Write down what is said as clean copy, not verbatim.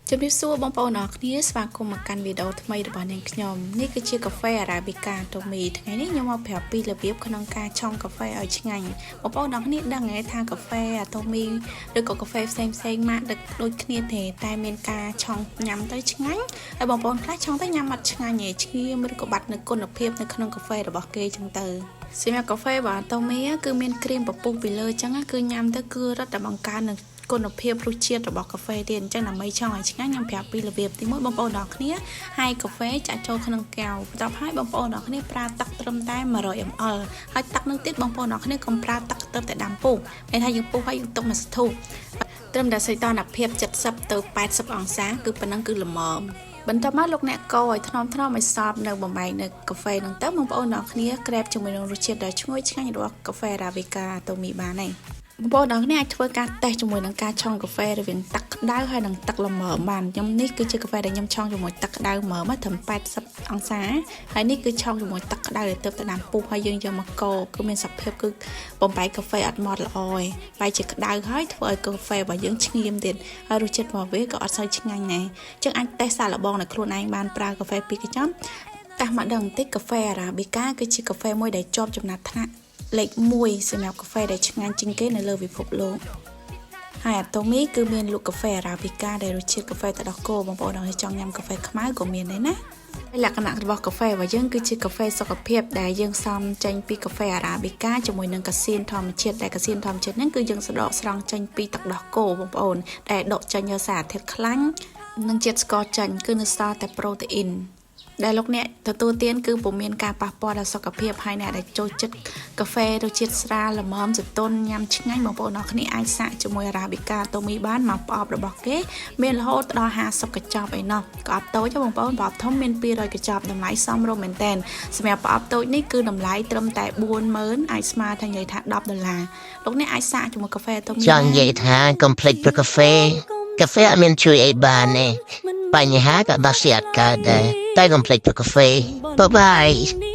ជំរាបសួរបងប្អូនអរគ្នាស្វាគមន៍មកកាន់វីដេអូថ្មីរបស់នាងខ្ញុំនេះគឺជាកាហ្វេ Arabica តូមីថ្ងៃនេះខ្ញុំមកប្រាប់ពីរបៀបក្នុងការឆុងកាហ្វេឲ្យឆ្ងាញ់បងប្អូនអរគ្នាដឹងទេថាកាហ្វេតូមីឬក៏កាហ្វេផ្សេងម៉ាកដូចគ្នាទេតែមានការឆុងញ៉ាំទៅឆ្ងាញ់ហើយបងប្អូនខ្លះឆុងទៅញ៉ាំអត់ឆ្ងាញ់ទេឈាមឬក៏បាត់នូវគុណភាពនៅក្នុងកាហ្វេរបស់គេចឹងទៅសម្រាប់កាហ្វេរបស់តូមីគឺមានគ្រីមពពុះពីលើចឹងគឺញ៉ាំទៅគឺរត់តែបង្កើននឹងគុណភាពរសជាតិរបស់កាហ្វេទៀតអញ្ចឹងដើម្បីឆុងឲ្យឆ្ងាញ់ខ្ញុំប្រាប់ពីរបៀបទី1បងប្អូនអរគ្នាហើយកាហ្វេចាក់ចូលក្នុងកែវបន្ទាប់ហើយបងប្អូនអរគ្នាប្រើទឹកត្រឹមតែ100 ml ហើយទឹកនឹងទៀតបងប្អូនអរគ្នាកុំប្រើទឹកទៅតែដាំពុះមានថាយើងពុះហើយយើងទុកមួយសន្ទុះត្រឹមតែសីតុណ្ហភាព70ទៅ80អង្សាគឺប៉ុណ្ណឹងគឺល្មមបន្ទាប់មកលោកអ្នកកូរឲ្យថ្នមឲ្យសព្វនៅបំបែកនៅកាហ្វេហ្នឹងទៅបងប្អូនអរគ្នាក្រេបជាមួយនឹងរសជាតិដ៏ឈ្ងុយឆ្ងាញ់របស់កាហ្វេ Arabica តូមីបានហើយបងប្អូនអរគ្នាអាចធ្វើការតេស្តជាមួយនឹងការឆុងកាហ្វេរវាងទឹកក្តៅហើយនិងទឹកល្មមបានខ្ញុំនេះគឺជាកាហ្វេដែលខ្ញុំឆុងជាមួយទឹកក្តៅល្មមត្រឹម80អង្សាហើយនេះគឺឆុងជាមួយទឹកក្តៅដែលទើបតែដាំពុះហើយយើងយកមកកូរគឺមានសភាពគឺបំបែកកាហ្វេអត់ម៉ត់ល្អទេបែរជាក្តៅហើយធ្វើឲ្យកាហ្វេរបស់យើងឈ្ងៀមទៀតហើយរសជាតិរបស់វាក៏អត់សូវឆ្ងាញ់ដែរអញ្ចឹងអាចតេស្តសាកល្បងនៅខ្លួនឯងបានប្រើកាហ្វេពីរកញ្ចប់តែមកដឹងបន្តិចកាហ្វេ Arabica គឺជាកាហ្វេមួយដែលជាប់ចំណាត់ថ្នាក់លេខ1សម្រាប់កាហ្វេដែលឆ្ងាញ់ជាងគេនៅលើពិភពលោកហើយអាតូមីគឺមានលក់កាហ្វេ Arabica ដែលរសជាតិកាហ្វេទឹកដោះគោបងប្អូនចង់ញ៉ាំកាហ្វេខ្មៅក៏មានដែរណាហើយលក្ខណៈរបស់កាហ្វេរបស់យើងគឺជាកាហ្វេសុខភាពដែលយើងសំចេញពីកាហ្វេ Arabica ជាមួយនឹងកាសៀនធម្មជាតិដែលកាសៀនធម្មជាតិហ្នឹងគឺយើងដកស្រង់ចេញពីទឹកដោះគោបងប្អូនដែលដកចេញយកសារធាតុខ្លាញ់និងជាតិស្ករចាញ់គឺនៅសល់តែប្រូតេអ៊ីនដែលលោកអ្នកទទួលទានគឺពុំមានការប៉ះពាល់ដល់សុខភាពហើយអ្នកដែលចូលចិត្តកាហ្វេរសជាតិស្រាលល្មមស្រទន់ញ៉ាំឆ្ងាញ់បងប្អូនអរគ្នាអាចសាកជាមួយ Arabica តូមីបានមកប្រអប់របស់គេមានរហូតដល់50កញ្ចប់ឯណោះប្រអប់តូចបងប្អូនប្រអប់ធំមាន200កញ្ចប់តម្លៃសមរម្យមែនតើសម្រាប់ប្រអប់តូចនេះគឺតម្លៃត្រឹមតែ40000អាចស្មើថានិយាយថា$10លោកអ្នកអាចសាកជាមួយកាហ្វេតូមីចង់និយាយថា complex ប្រកាហ្វេអត់មានជួយអីបានទេបញ្ហាក៏ដោះស្រាយអត់កើតដែរតែ complex ប្រកាហ្វេ Bye bye